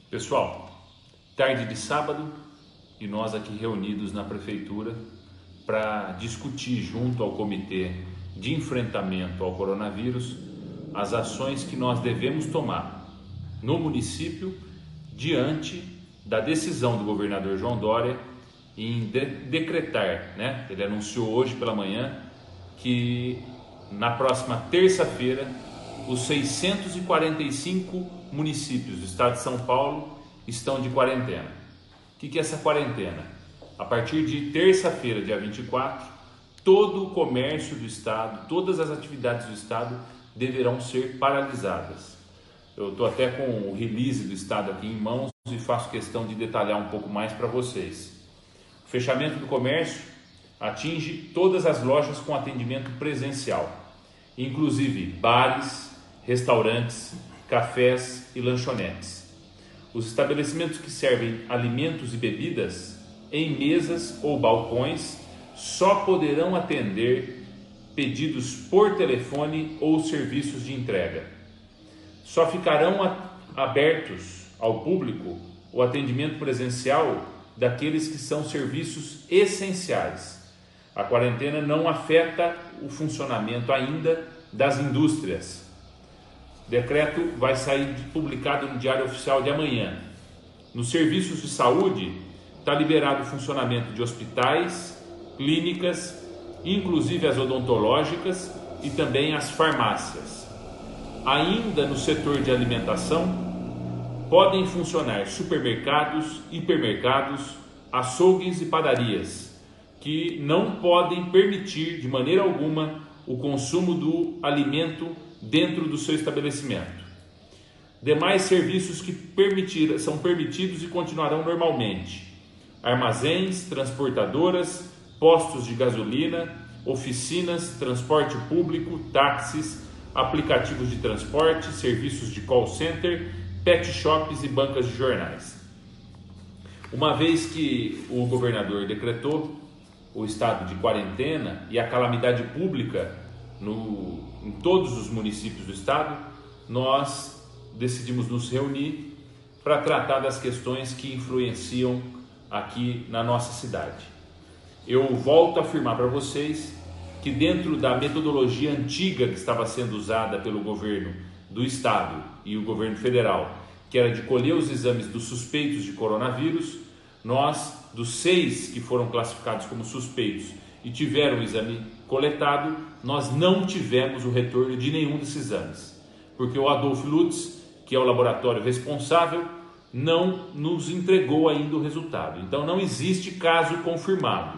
Pessoal, tarde de sábado e nós aqui reunidos na prefeitura para discutir junto ao comitê de enfrentamento ao coronavírus as ações que nós devemos tomar no município diante da decisão do governador João Dória em decretar, ele anunciou hoje pela manhã que na próxima terça-feira os 645 municípios do estado de São Paulo estão de quarentena. O que é essa quarentena? A partir de terça-feira, dia 24, todo o comércio do estado, todas as atividades do estado deverão ser paralisadas. Eu estou até com o release do estado aqui em mãos e faço questão de detalhar um pouco mais para vocês. O fechamento do comércio atinge todas as lojas com atendimento presencial, inclusive bares, restaurantes, cafés e lanchonetes. Os estabelecimentos que servem alimentos e bebidas em mesas ou balcões só poderão atender pedidos por telefone ou serviços de entrega. Só ficarão abertos ao público o atendimento presencial daqueles que são serviços essenciais. A quarentena não afeta o funcionamento ainda das indústrias. O decreto vai sair publicado no Diário Oficial de amanhã. Nos serviços de saúde, está liberado o funcionamento de hospitais, clínicas, inclusive as odontológicas e também as farmácias. Ainda no setor de alimentação, podem funcionar supermercados, hipermercados, açougues e padarias, que não podem permitir de maneira alguma o consumo do alimento dentro do seu estabelecimento. Demais serviços que são permitidos e continuarão normalmente: armazéns, transportadoras, postos de gasolina, oficinas, transporte público, táxis, aplicativos de transporte, serviços de call center, pet shops e bancas de jornais. Uma vez que o governador decretou o estado de quarentena e a calamidade pública em todos os municípios do estado, nós decidimos nos reunir para tratar das questões que influenciam aqui na nossa cidade. Eu volto a afirmar para vocês que dentro da metodologia antiga que estava sendo usada pelo governo do estado e o governo federal, que era de colher os exames dos suspeitos de coronavírus, nós, dos 6 que foram classificados como suspeitos e tiveram o exame coletado, nós não tivemos o retorno de nenhum desses exames, porque o Adolfo Lutz, que é o laboratório responsável, não nos entregou ainda o resultado. Então não existe caso confirmado.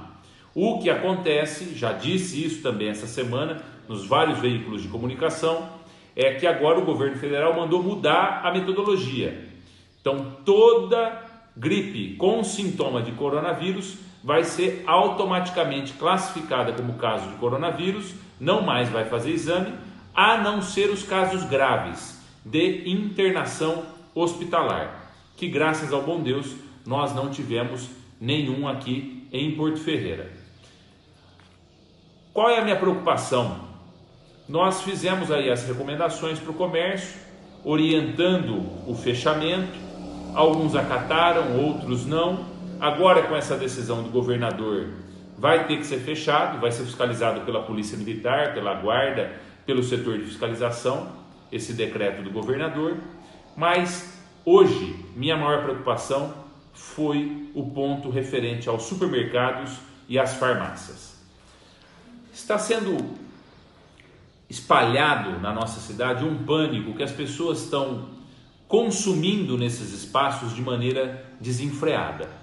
O que acontece, já disse isso também essa semana, nos vários veículos de comunicação, é que agora o governo federal mandou mudar a metodologia. Então toda gripe com sintoma de coronavírus vai ser automaticamente classificada como caso de coronavírus, não mais vai fazer exame, a não ser os casos graves de internação hospitalar, que graças ao bom Deus nós não tivemos nenhum aqui em Porto Ferreira. Qual é a minha preocupação? Nós fizemos aí as recomendações para o comércio, orientando o fechamento, alguns acataram, outros não. Agora, com essa decisão do governador, vai ter que ser fechado, vai ser fiscalizado pela Polícia Militar, pela Guarda, pelo setor de fiscalização, esse decreto do governador. Mas hoje, minha maior preocupação foi o ponto referente aos supermercados e às farmácias. Está sendo espalhado na nossa cidade um pânico que as pessoas estão consumindo nesses espaços de maneira desenfreada.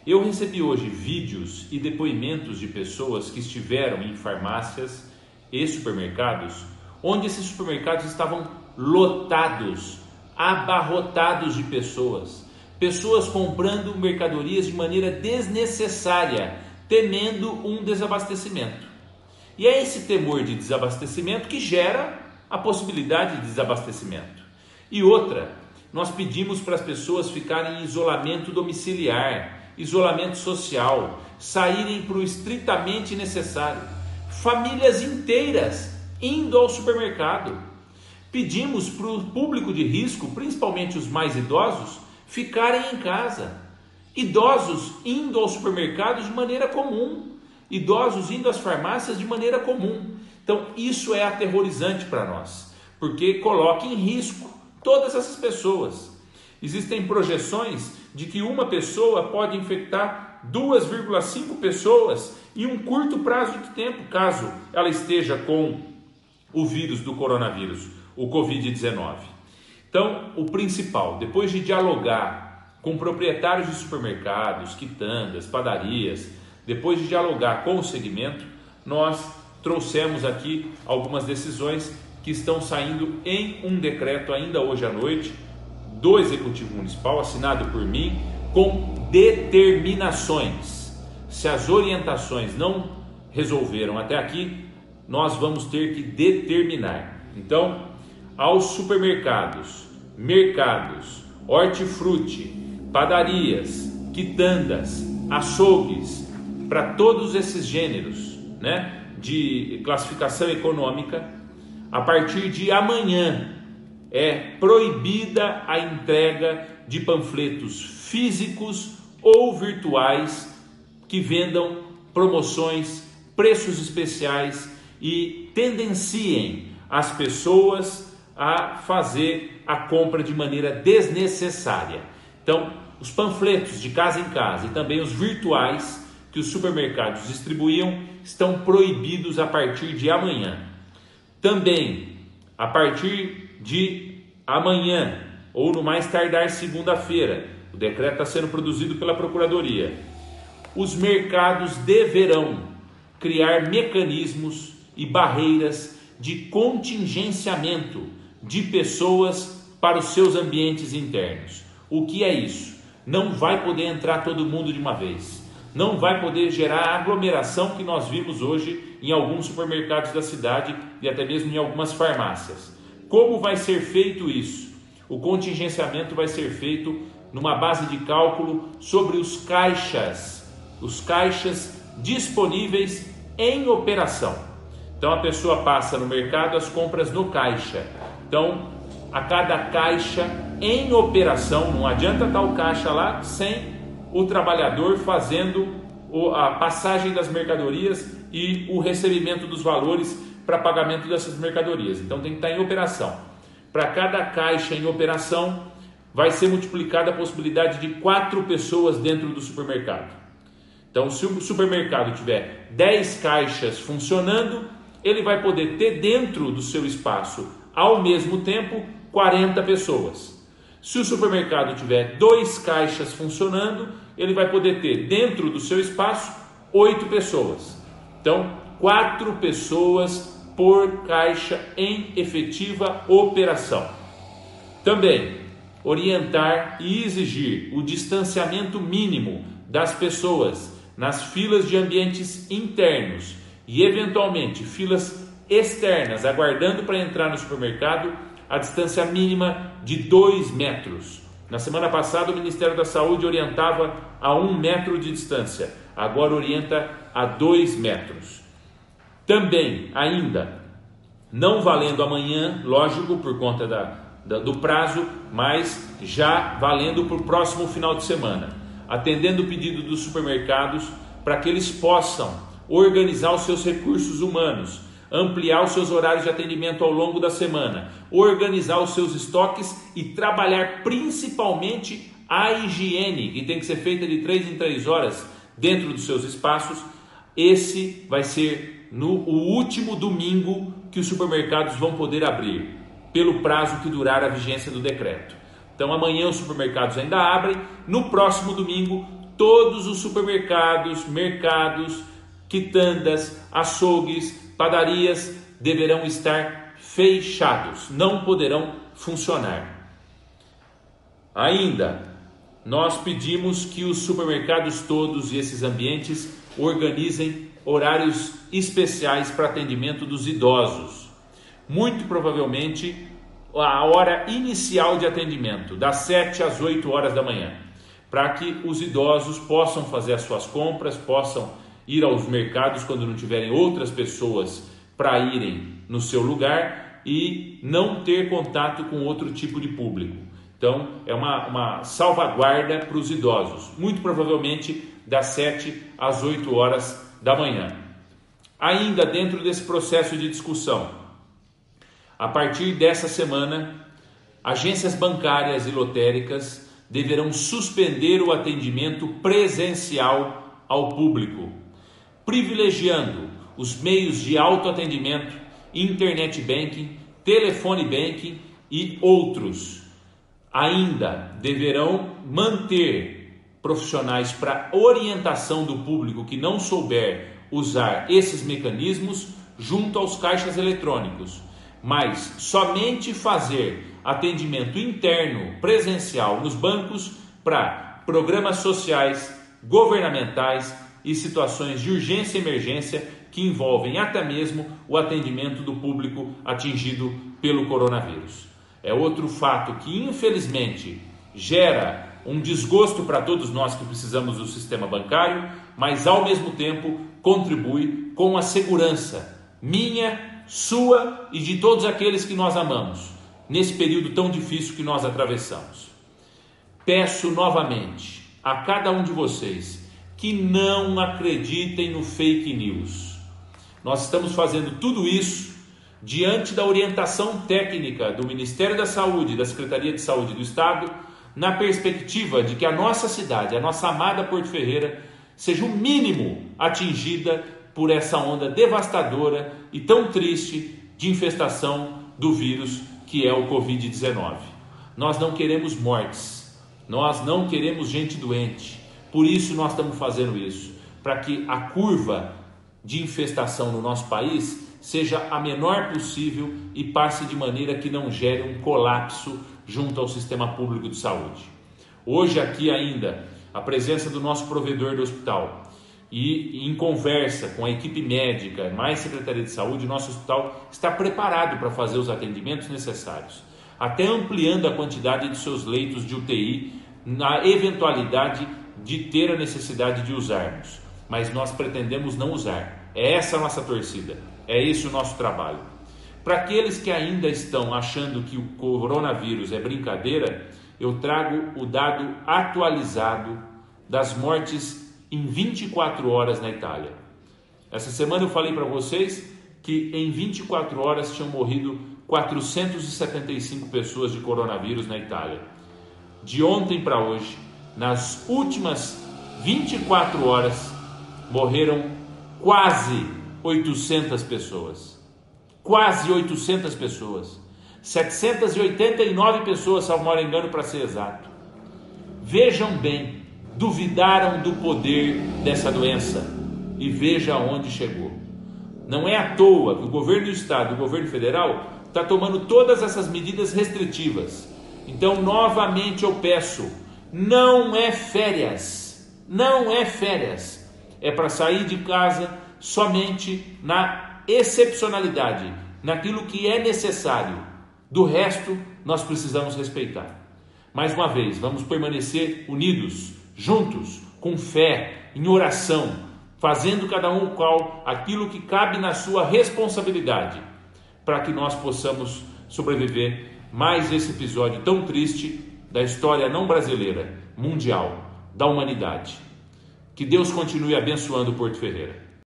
Eu recebi hoje vídeos e depoimentos de pessoas que estiveram em farmácias e supermercados, onde esses supermercados estavam lotados, abarrotados de pessoas comprando mercadorias de maneira desnecessária, temendo um desabastecimento. E é esse temor de desabastecimento que gera a possibilidade de desabastecimento. E outra, nós pedimos para as pessoas ficarem em isolamento domiciliar, isolamento social, saírem para o estritamente necessário. Famílias inteiras indo ao supermercado. Pedimos para o público de risco, principalmente os mais idosos, ficarem em casa. Idosos indo aos supermercados de maneira comum, idosos indo às farmácias de maneira comum. Então isso é aterrorizante para nós, porque coloca em risco todas essas pessoas. Existem projeções de que uma pessoa pode infectar 2,5 pessoas em um curto prazo de tempo, caso ela esteja com o vírus do coronavírus, o Covid-19. Então, o principal, depois de dialogar com proprietários de supermercados, quitandas, padarias, depois de dialogar com o segmento, nós trouxemos aqui algumas decisões que estão saindo em um decreto ainda hoje à noite, do Executivo Municipal, assinado por mim, com determinações. Se as orientações não resolveram até aqui, nós vamos ter que determinar. Então, aos supermercados, mercados, hortifruti, padarias, quitandas, açougues, para todos esses gêneros, né, de classificação econômica, a partir de amanhã é proibida a entrega de panfletos físicos ou virtuais que vendam promoções, preços especiais e tendenciem as pessoas a fazer a compra de maneira desnecessária. Então, os panfletos de casa em casa e também os virtuais que os supermercados distribuíam estão proibidos a partir de amanhã. Também, a partir de amanhã, ou no mais tardar segunda-feira, o decreto está sendo produzido pela Procuradoria, os mercados deverão criar mecanismos e barreiras de contingenciamento de pessoas para os seus ambientes internos. O que é isso? Não vai poder entrar todo mundo de uma vez. Não vai poder gerar a aglomeração que nós vimos hoje em alguns supermercados da cidade e até mesmo em algumas farmácias. Como vai ser feito isso? O contingenciamento vai ser feito numa base de cálculo sobre os caixas disponíveis em operação. Então a pessoa passa no mercado as compras no caixa. Então a cada caixa em operação, não adianta estar o caixa lá sem o trabalhador fazendo a passagem das mercadorias e o recebimento dos valores para pagamento dessas mercadorias. Então tem que estar em operação. Para cada caixa em operação vai ser multiplicada a possibilidade de 4 pessoas dentro do supermercado. Então, se o supermercado tiver 10 caixas funcionando, ele vai poder ter dentro do seu espaço, ao mesmo tempo, 40 pessoas. Se o supermercado tiver 2 caixas funcionando, ele vai poder ter dentro do seu espaço 8 pessoas. Então, 4 pessoas por caixa em efetiva operação. Também orientar e exigir o distanciamento mínimo das pessoas nas filas de ambientes internos e eventualmente filas externas, aguardando para entrar no supermercado, a distância mínima de 2 metros. Na semana passada o Ministério da Saúde orientava a 1 metro de distância, agora orienta a 2 metros. Também, ainda, não valendo amanhã, lógico, por conta do prazo, mas já valendo para o próximo final de semana, atendendo o pedido dos supermercados para que eles possam organizar os seus recursos humanos, ampliar os seus horários de atendimento ao longo da semana, organizar os seus estoques e trabalhar principalmente a higiene, que tem que ser feita de 3 em 3 horas dentro dos seus espaços. Esse vai ser o último domingo que os supermercados vão poder abrir, pelo prazo que durar a vigência do decreto. Então amanhã os supermercados ainda abrem, no próximo domingo todos os supermercados, mercados, quitandas, açougues, padarias deverão estar fechados, não poderão funcionar. Ainda, nós pedimos que os supermercados todos e esses ambientes organizem horários especiais para atendimento dos idosos. Muito provavelmente a hora inicial de atendimento, das 7 às 8 horas da manhã, para que os idosos possam fazer as suas compras, possam ir aos mercados quando não tiverem outras pessoas para irem no seu lugar e não ter contato com outro tipo de público. Então, é uma salvaguarda para os idosos, muito provavelmente das 7 às 8 horas da manhã. Ainda dentro desse processo de discussão, a partir dessa semana, agências bancárias e lotéricas deverão suspender o atendimento presencial ao público, privilegiando os meios de autoatendimento, internet banking, telefone banking e outros. Ainda deverão manter profissionais para orientação do público que não souber usar esses mecanismos junto aos caixas eletrônicos, mas somente fazer atendimento interno presencial nos bancos para programas sociais, governamentais e situações de urgência e emergência que envolvem até mesmo o atendimento do público atingido pelo coronavírus. É outro fato que infelizmente gera um desgosto para todos nós que precisamos do sistema bancário, mas ao mesmo tempo contribui com a segurança minha, sua e de todos aqueles que nós amamos, nesse período tão difícil que nós atravessamos. Peço novamente a cada um de vocês que não acreditem no fake news. Nós estamos fazendo tudo isso diante da orientação técnica do Ministério da Saúde e da Secretaria de Saúde do Estado, na perspectiva de que a nossa cidade, a nossa amada Porto Ferreira, seja o mínimo atingida por essa onda devastadora e tão triste de infestação do vírus que é o Covid-19. Nós não queremos mortes, nós não queremos gente doente, por isso nós estamos fazendo isso, para que a curva de infestação no nosso país seja a menor possível e passe de maneira que não gere um colapso junto ao sistema público de saúde. Hoje aqui ainda, a presença do nosso provedor do hospital e em conversa com a equipe médica, mais Secretaria de Saúde, nosso hospital está preparado para fazer os atendimentos necessários, até ampliando a quantidade de seus leitos de UTI na eventualidade de ter a necessidade de usarmos. Mas nós pretendemos não usar. É essa a nossa torcida, é esse o nosso trabalho. Para aqueles que ainda estão achando que o coronavírus é brincadeira, eu trago o dado atualizado das mortes em 24 horas na Itália. Essa semana eu falei para vocês que em 24 horas tinham morrido 475 pessoas de coronavírus na Itália. De ontem para hoje, nas últimas 24 horas, morreram quase 800 pessoas. Quase 800 pessoas. 789 pessoas, salvo mal engano, para ser exato. Vejam bem, duvidaram do poder dessa doença e veja aonde chegou. Não é à toa que o governo do estado e o governo federal está tomando todas essas medidas restritivas. Então, novamente eu peço, não é férias, não é férias. É para sair de casa somente na excepcionalidade, naquilo que é necessário. Do resto, nós precisamos respeitar. Mais uma vez, vamos permanecer unidos, juntos, com fé, em oração, fazendo cada um qual aquilo que cabe na sua responsabilidade, para que nós possamos sobreviver mais esse episódio tão triste da história não brasileira, mundial, da humanidade. Que Deus continue abençoando Porto Ferreira.